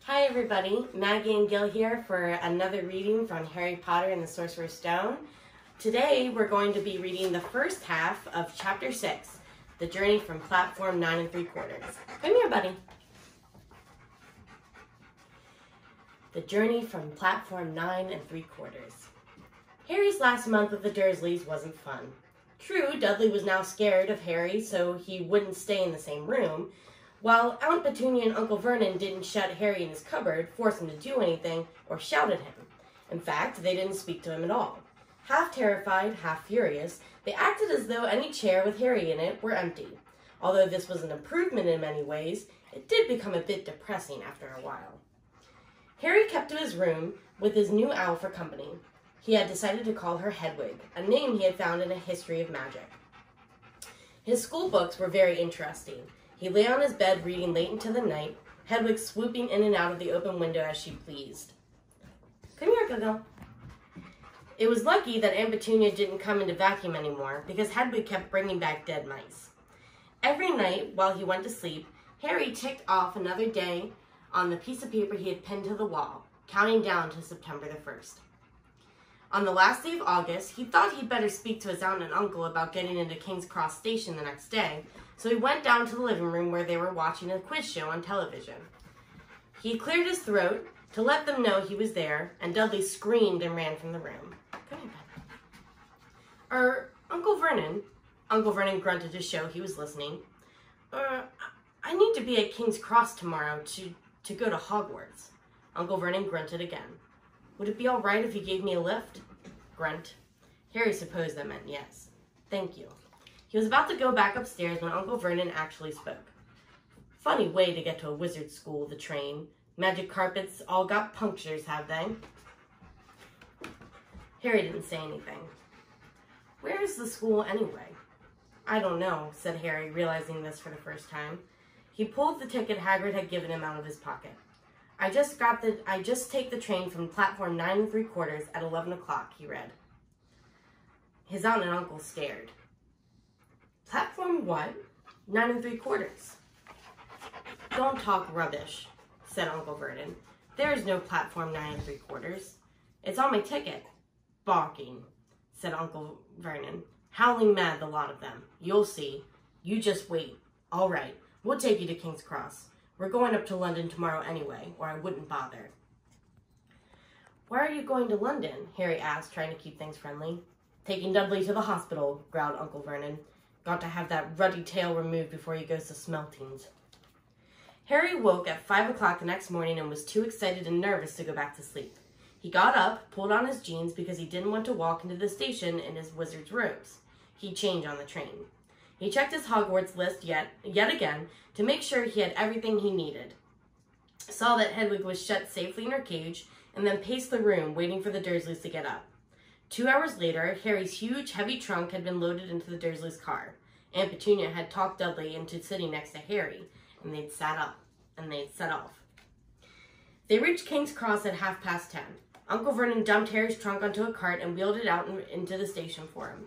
Hi everybody, Maggie and Gil here for another reading from Harry Potter and the Sorcerer's Stone. Today we're going to be reading the first half of Chapter 6, The Journey from Platform 9 3/4. Come here, buddy. The Journey from Platform 9 3/4. Harry's last month with the Dursleys wasn't fun. True, Dudley was now scared of Harry, so he wouldn't stay in the same room, while Aunt Petunia and Uncle Vernon didn't shut Harry in his cupboard, force him to do anything, or shout at him. In fact, they didn't speak to him at all. Half terrified, half furious, they acted as though any chair with Harry in it were empty. Although this was an improvement in many ways, it did become a bit depressing after a while. Harry kept to his room with his new owl for company. He had decided to call her Hedwig, a name he had found in a history of magic. His school books were very interesting. He lay on his bed reading late into the night, Hedwig swooping in and out of the open window as she pleased. Come here, Gogo. It was lucky that Aunt Petunia didn't come in to vacuum anymore, because Hedwig kept bringing back dead mice. Every night, while he went to sleep, Harry ticked off another day on the piece of paper he had pinned to the wall, counting down to September the 1st. On the last day of August, he thought he'd better speak to his aunt and uncle about getting into King's Cross Station the next day, so he went down to the living room where they were watching a quiz show on television. He cleared his throat to let them know he was there, and Dudley screamed and ran from the room. Come here, Peppa. Uncle Vernon. Uncle Vernon grunted to show he was listening. I need to be at King's Cross tomorrow to go to Hogwarts. Uncle Vernon grunted again. Would it be all right if you gave me a lift? Grunt. Harry supposed that meant yes. Thank you. He was about to go back upstairs when Uncle Vernon actually spoke. Funny way to get to a wizard's school, the train. Magic carpets all got punctures, have they? Harry didn't say anything. Where is the school anyway? I don't know, said Harry, realizing this for the first time. He pulled the ticket Hagrid had given him out of his pocket. I just take the train from platform 9 3/4 at 11 o'clock, he read. His aunt and uncle stared. Platform what? 9 3/4. Don't talk rubbish, said Uncle Vernon. There is no platform 9 3/4. It's on my ticket. Balking, said Uncle Vernon. Howling mad, the lot of them. You'll see. You just wait. All right, we'll take you to King's Cross. We're going up to London tomorrow anyway, or I wouldn't bother. Why are you going to London? Harry asked, trying to keep things friendly. Taking Dudley to the hospital, growled Uncle Vernon. Got to have that ruddy tail removed before he goes to Smeltings. Harry woke at 5 o'clock the next morning and was too excited and nervous to go back to sleep. He got up, pulled on his jeans because he didn't want to walk into the station in his wizard's robes. He'd change on the train. He checked his Hogwarts list yet again to make sure he had everything he needed. Saw that Hedwig was shut safely in her cage, and then paced the room, waiting for the Dursleys to get up. 2 hours later, Harry's huge, heavy trunk had been loaded into the Dursleys' car. Aunt Petunia had talked Dudley into sitting next to Harry, and they'd sat up, and they'd set off. They reached King's Cross at 10:30. Uncle Vernon dumped Harry's trunk onto a cart and wheeled it out into the station for him.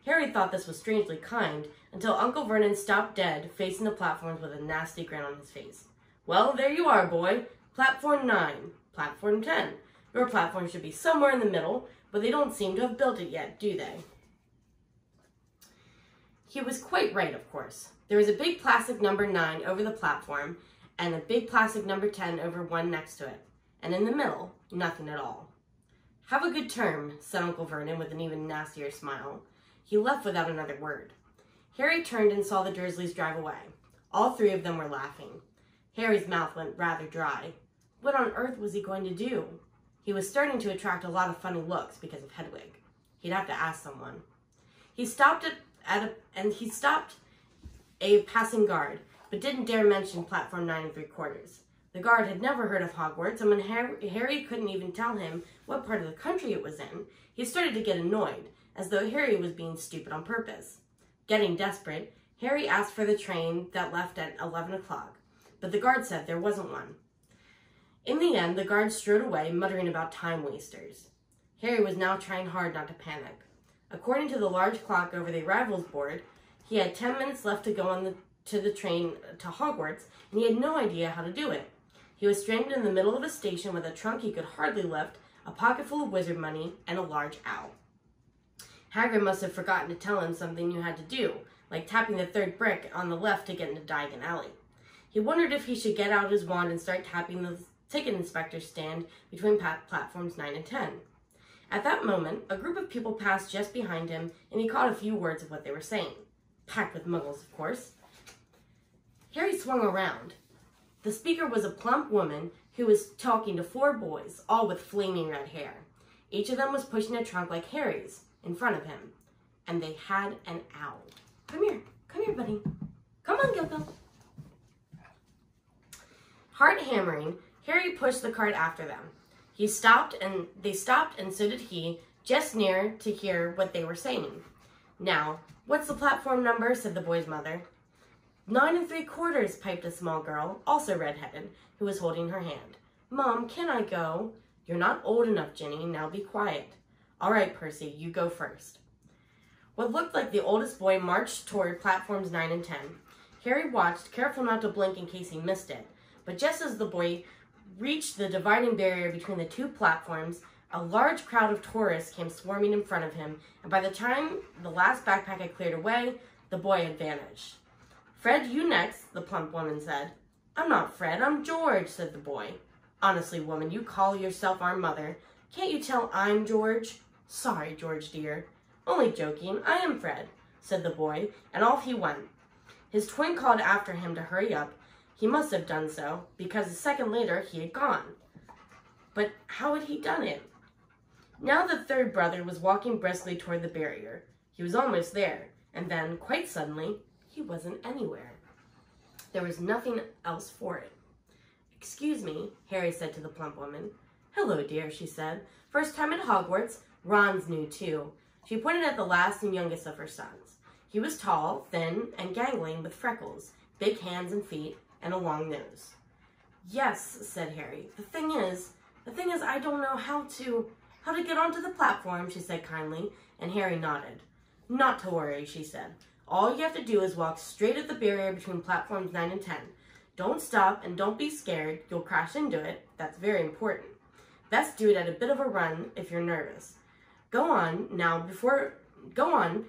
Harry thought this was strangely kind, until Uncle Vernon stopped dead, facing the platforms with a nasty grin on his face. Well, there you are, boy. Platform 9. Platform 10. Your platform should be somewhere in the middle, but they don't seem to have built it yet, do they? He was quite right, of course. There was a big plastic number 9 over the platform, and a big plastic number 10 over one next to it. And in the middle, nothing at all. Have a good term, said Uncle Vernon with an even nastier smile. He left without another word. Harry turned and saw the Dursleys drive away. All three of them were laughing. Harry's mouth went rather dry. What on earth was he going to do? He was starting to attract a lot of funny looks because of Hedwig. He'd have to ask someone. He stopped a passing guard, but didn't dare mention platform 9 3/4. The guard had never heard of Hogwarts, and when Harry couldn't even tell him what part of the country it was in, he started to get annoyed, as though Harry was being stupid on purpose. Getting desperate, Harry asked for the train that left at 11 o'clock, but the guard said there wasn't one. In the end, the guard strode away, muttering about time wasters. Harry was now trying hard not to panic. According to the large clock over the arrivals board, he had 10 minutes left to go to the train to Hogwarts, and he had no idea how to do it. He was stranded in the middle of a station with a trunk he could hardly lift, a pocket full of wizard money, and a large owl. Hagrid must have forgotten to tell him something you had to do, like tapping the third brick on the left to get into Diagon Alley. He wondered if he should get out his wand and start tapping the ticket inspector's stand between platforms 9 and 10. At that moment, a group of people passed just behind him, and he caught a few words of what they were saying. Packed with muggles, of course. Harry swung around. The speaker was a plump woman who was talking to 4 boys, all with flaming red hair. Each of them was pushing a trunk like Harry's in front of him, and they had an owl. Come here, buddy. Come on, Gil. Heart hammering, Harry pushed the cart after them. They stopped, and so did he, just near to hear what they were saying. Now, what's the platform number? Said the boy's mother. 9 3/4, piped a small girl, also red-headed, who was holding her hand. Mom, can I go? You're not old enough, Ginny. Now be quiet. All right, Percy, you go first. What looked like the oldest boy marched toward platforms 9 and 10. Harry watched, careful not to blink in case he missed it. But just as the boy reached the dividing barrier between the 2 platforms, a large crowd of tourists came swarming in front of him, and by the time the last backpack had cleared away, the boy had vanished. Fred, you next, the plump woman said. I'm not Fred, I'm George, said the boy. Honestly, woman, you call yourself our mother. Can't you tell I'm George? Sorry, George dear. Only joking, I am Fred, said the boy, and off he went. His twin called after him to hurry up. He must have done so, because a second later he had gone. But how had he done it? Now the third brother was walking briskly toward the barrier. He was almost there, and then, quite suddenly, he wasn't anywhere. There was nothing else for it. Excuse me, Harry said to the plump woman. Hello, dear, she said. First time at Hogwarts? Ron's new, too. She pointed at the last and youngest of her sons. He was tall, thin, and gangling with freckles, big hands and feet, and a long nose. Yes, said Harry. The thing is I don't know how to get onto the platform, she said kindly, and Harry nodded. Not to worry, she said. All you have to do is walk straight at the barrier between platforms 9 and 10. Don't stop and don't be scared. You'll crash into it. That's very important. Best do it at a bit of a run if you're nervous. Go now before Ron.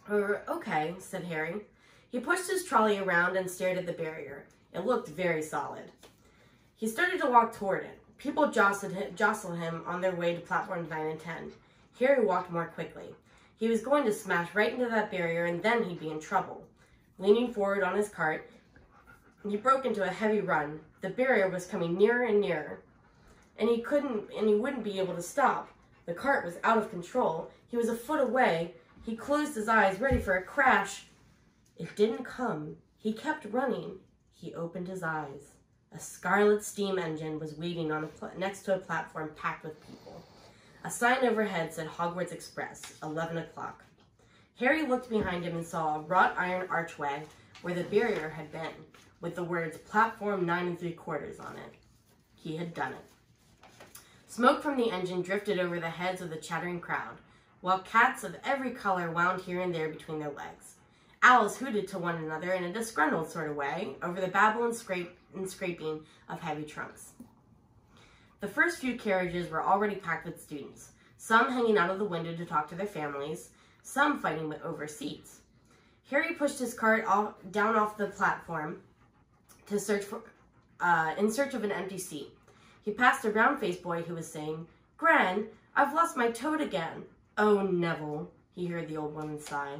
Okay, said Harry. He pushed his trolley around and stared at the barrier. It looked very solid. He started to walk toward it. People jostled him on their way to platforms 9 and 10. Harry walked more quickly. He was going to smash right into that barrier, and then he'd be in trouble. Leaning forward on his cart, he broke into a heavy run. The barrier was coming nearer and nearer, and he wouldn't be able to stop. The cart was out of control. He was a foot away. He closed his eyes, ready for a crash. It didn't come. He kept running. He opened his eyes. A scarlet steam engine was waiting next to a platform packed with people. A sign overhead said Hogwarts Express, 11 o'clock. Harry looked behind him and saw a wrought iron archway where the barrier had been, with the words Platform 9 3/4 on it. He had done it. Smoke from the engine drifted over the heads of the chattering crowd, while cats of every color wound here and there between their legs. Owls hooted to one another in a disgruntled sort of way over the babble and scraping of heavy trunks. The first few carriages were already packed with students, some hanging out of the window to talk to their families, some fighting over seats. Harry pushed his cart down off the platform in search of an empty seat. He passed a round-faced boy who was saying, Gran, I've lost my toad again. Oh, Neville, he heard the old woman sigh.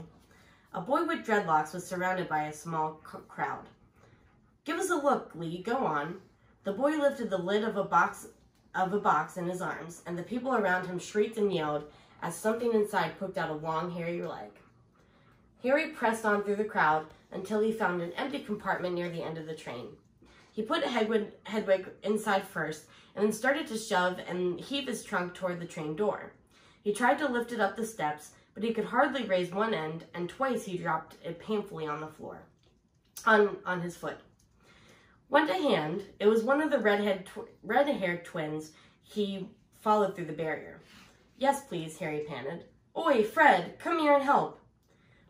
A boy with dreadlocks was surrounded by a small crowd. Give us a look, Lee, go on. The boy lifted the lid of a box in his arms, and the people around him shrieked and yelled as something inside poked out a long, hairy leg. Harry pressed on through the crowd until he found an empty compartment near the end of the train. He put Hedwig inside first, and then started to shove and heave his trunk toward the train door. He tried to lift it up the steps, but he could hardly raise one end, and twice he dropped it painfully on the floor, on his foot. One to hand, it was one of the red-haired twins he followed through the barrier. Yes, please, Harry panted. Oi, Fred, come here and help.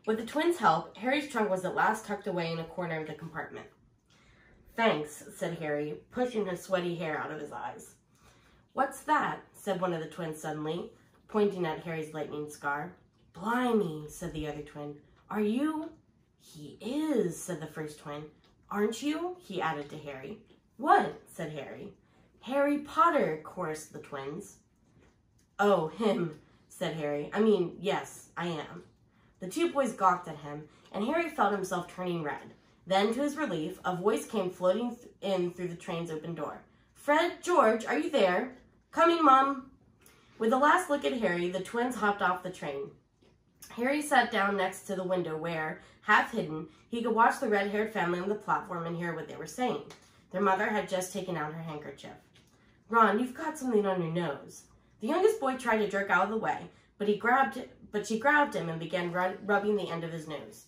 With the twins' help, Harry's trunk was at last tucked away in a corner of the compartment. "Thanks," said Harry, pushing his sweaty hair out of his eyes. "What's that?" said one of the twins suddenly, pointing at Harry's lightning scar. "Blimey," said the other twin. "Are you?" "He is," said the first twin. "Aren't you?" he added to Harry. "What?" said Harry. "Harry Potter," chorused the twins. "Oh, him," said Harry. Yes, I am." The two boys gawked at him, and Harry felt himself turning red. Then, to his relief, a voice came floating in through the train's open door. "Fred, George, are you there?" "Coming, Mum." With a last look at Harry, the twins hopped off the train. Harry sat down next to the window where, half hidden, he could watch the red-haired family on the platform and hear what they were saying. Their mother had just taken out her handkerchief. "Ron, you've got something on your nose." The youngest boy tried to jerk out of the way, but she grabbed him and began rubbing the end of his nose.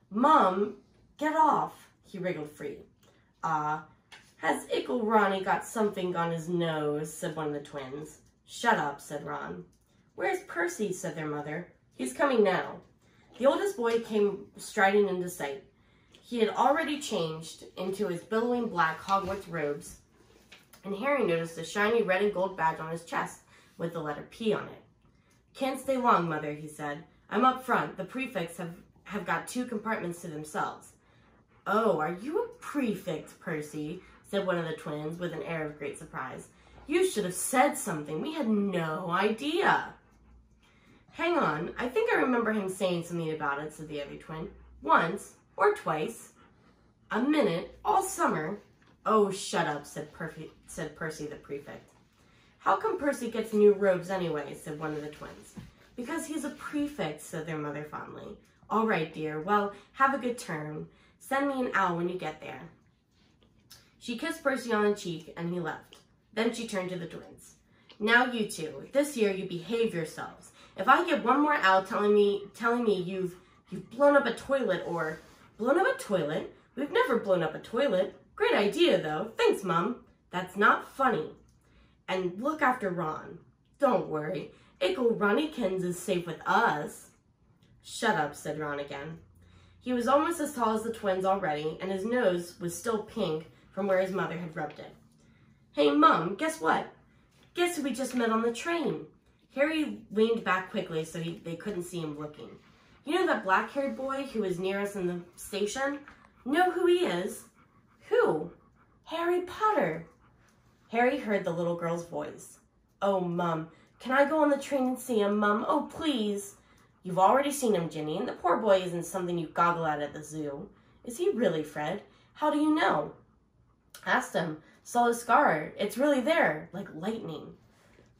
"Mom, get off." He wriggled free. Has Ickle Ronnie got something on his nose?" said one of the twins. "Shut up," said Ron. "Where's Percy?" said their mother. "He's coming now." The oldest boy came striding into sight. He had already changed into his billowing black Hogwarts robes, and Harry noticed a shiny red and gold badge on his chest with the letter P on it. "Can't stay long, Mother," he said. "I'm up front. The prefects have got 2 compartments to themselves." "Oh, are you a prefect, Percy?" said one of the twins with an air of great surprise. "You should have said something. We had no idea." "Hang on, I think I remember him saying something about it," said the other twin. "Once or twice. A minute, all summer." "Oh, shut up," said Percy the prefect. "How come Percy gets new robes anyway?" said one of the twins. "Because he's a prefect," said their mother fondly. "All right, dear. Well, have a good term. Send me an owl when you get there." She kissed Percy on the cheek, and he left. Then she turned to the twins. "Now you two, this year you behave yourselves. If I get one more owl telling me you've blown up a toilet or..." "Blown up a toilet? We've never blown up a toilet. Great idea, though. Thanks, Mum." "That's not funny." "And look after Ron." "Don't worry. Ickle Runnykins is safe with us." "Shut up," said Ron again. He was almost as tall as the twins already, and his nose was still pink from where his mother had rubbed it. "Hey, Mum, guess what? Guess who we just met on the train?" Harry leaned back quickly so they couldn't see him looking. "You know that black-haired boy who was near us in the station? Know who he is?" "Who?" "Harry Potter." Harry heard the little girl's voice. "Oh, Mum, can I go on the train and see him, Mum? Oh, please." "You've already seen him, Ginny, and the poor boy isn't something you goggle at the zoo." "Is he really, Fred? How do you know?" "Asked him. Saw his scar. It's really there, like lightning."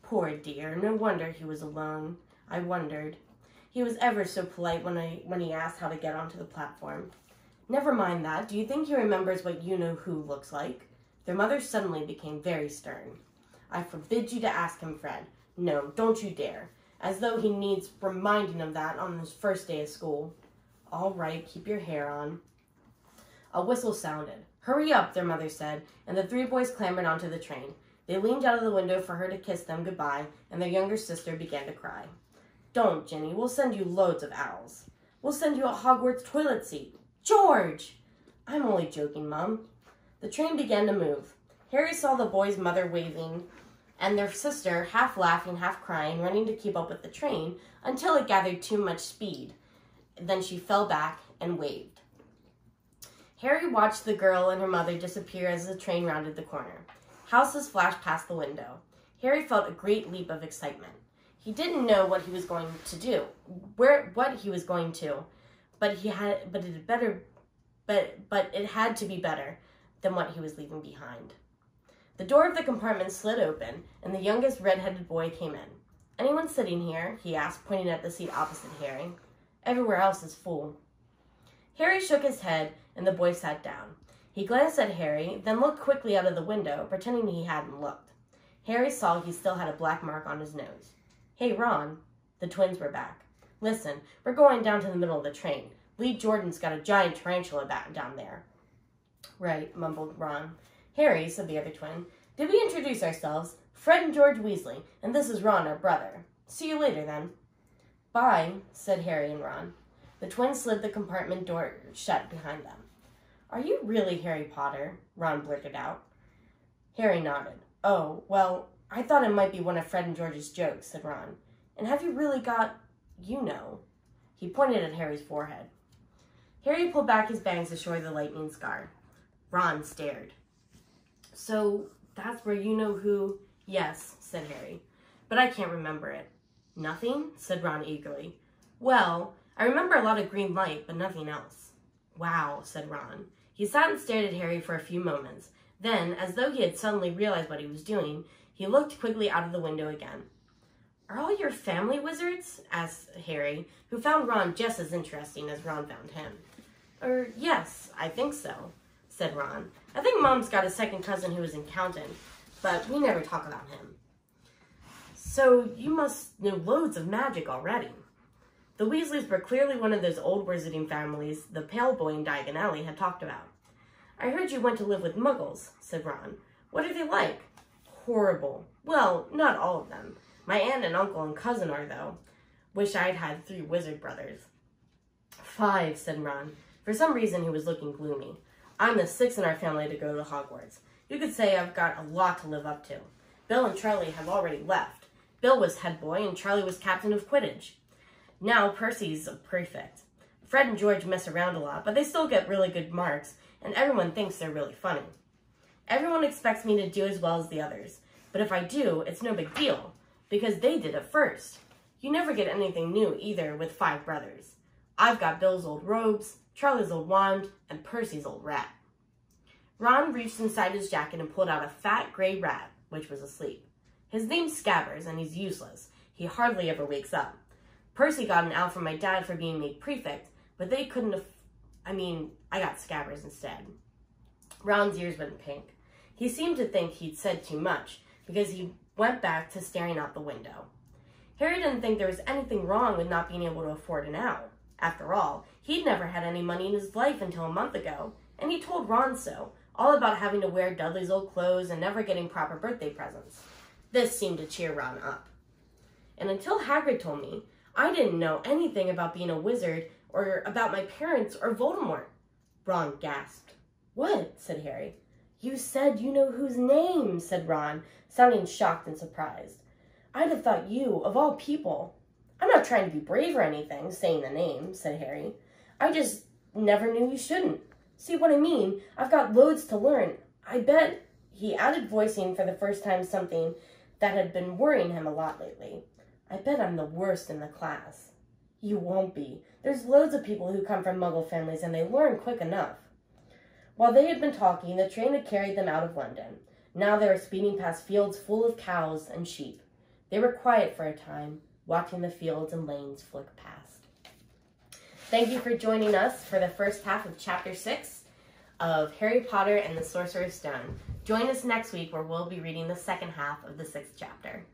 "Poor dear, no wonder he was alone." I wondered. "He was ever so polite when he asked how to get onto the platform." "Never mind that. Do you think he remembers what you-know-who looks like?" Their mother suddenly became very stern. "I forbid you to ask him, Fred. No, don't you dare. As though he needs reminding of that on his first day of school." "All right, keep your hair on." A whistle sounded. "Hurry up," their mother said, and the 3 boys clambered onto the train. They leaned out of the window for her to kiss them goodbye, and their younger sister began to cry. "Don't, Ginny. We'll send you loads of owls. We'll send you a Hogwarts toilet seat." "George!" "I'm only joking, Mum." The train began to move. Harry saw the boys' mother waving, and their sister, half laughing, half crying, running to keep up with the train until it gathered too much speed. Then she fell back and waved. Harry watched the girl and her mother disappear as the train rounded the corner. Houses flashed past the window. Harry felt a great leap of excitement. He didn't know what he was going to do, but it had to be better than what he was leaving behind. The door of the compartment slid open, and the youngest red-headed boy came in. "Anyone sitting here?" he asked, pointing at the seat opposite Harry. "Everywhere else is full." Harry shook his head, and the boy sat down. He glanced at Harry, then looked quickly out of the window, pretending he hadn't looked. Harry saw he still had a black mark on his nose. "Hey, Ron." The twins were back. "Listen, we're going down to the middle of the train. Lee Jordan's got a giant tarantula down there." "Right," mumbled Ron. "Harry," said the other twin, "did we introduce ourselves? Fred and George Weasley, and this is Ron, our brother. See you later, then." "Bye," said Harry and Ron. The twins slid the compartment door shut behind them. "Are you really Harry Potter?" Ron blurted out. Harry nodded. "Oh, well, I thought it might be one of Fred and George's jokes," said Ron. "And have you really got, you know?" He pointed at Harry's forehead. Harry pulled back his bangs to show the lightning scar. Ron stared. "So, that's where you know who—" "Yes," said Harry, "but I can't remember it." "Nothing?" said Ron eagerly. "Well, I remember a lot of green light, but nothing else." "Wow," said Ron. He sat and stared at Harry for a few moments. Then, as though he had suddenly realized what he was doing, he looked quickly out of the window again. "Are all your family wizards?" asked Harry, who found Ron just as interesting as Ron found him. Yes, I think so," said Ron. "I think Mom's got a second cousin who was in Counton, but we never talk about him." "So you must know loads of magic already." The Weasleys were clearly one of those old wizarding families the pale boy in Diagon Alley had talked about. "I heard you went to live with Muggles," said Ron. "What are they like?" "Horrible. Well, not all of them. My aunt and uncle and cousin are, though. Wish I'd had 3 wizard brothers." "5, said Ron. For some reason, he was looking gloomy. "I'm the 6th in our family to go to Hogwarts. You could say I've got a lot to live up to. Bill and Charlie have already left. Bill was head boy and Charlie was captain of Quidditch. Now Percy's a prefect. Fred and George mess around a lot, but they still get really good marks, and everyone thinks they're really funny. Everyone expects me to do as well as the others, but if I do, it's no big deal, because they did it first. You never get anything new either with 5 brothers. I've got Bill's old robes, Charlie's old wand, and Percy's old rat." Ron reached inside his jacket and pulled out a fat gray rat, which was asleep. "His name's Scabbers, and he's useless. He hardly ever wakes up. Percy got an out from my dad for being made prefect, but they couldn't have... I got Scabbers instead." Ron's ears went pink. He seemed to think he'd said too much, because he went back to staring out the window. Harry didn't think there was anything wrong with not being able to afford an out. After all, he'd never had any money in his life until a month ago, and he told Ron so, all about having to wear Dudley's old clothes and never getting proper birthday presents. This seemed to cheer Ron up. "And until Hagrid told me, I didn't know anything about being a wizard or about my parents or Voldemort." Ron gasped. "What?" said Harry. "You said you know whose name," said Ron, sounding shocked and surprised. "I'd have thought you, of all people—" "I'm not trying to be brave or anything, saying the name," said Harry. "I just never knew you shouldn't. See what I mean? I've got loads to learn. I bet," he added, voicing for the first time something that had been worrying him a lot lately, "I bet I'm the worst in the class." "You won't be. There's loads of people who come from Muggle families and they learn quick enough." While they had been talking, the train had carried them out of London. Now they were speeding past fields full of cows and sheep. They were quiet for a time, watching the fields and lanes flick past. Thank you for joining us for the first half of Chapter 6 of Harry Potter and the Sorcerer's Stone. Join us next week where we'll be reading the second half of the 6th chapter.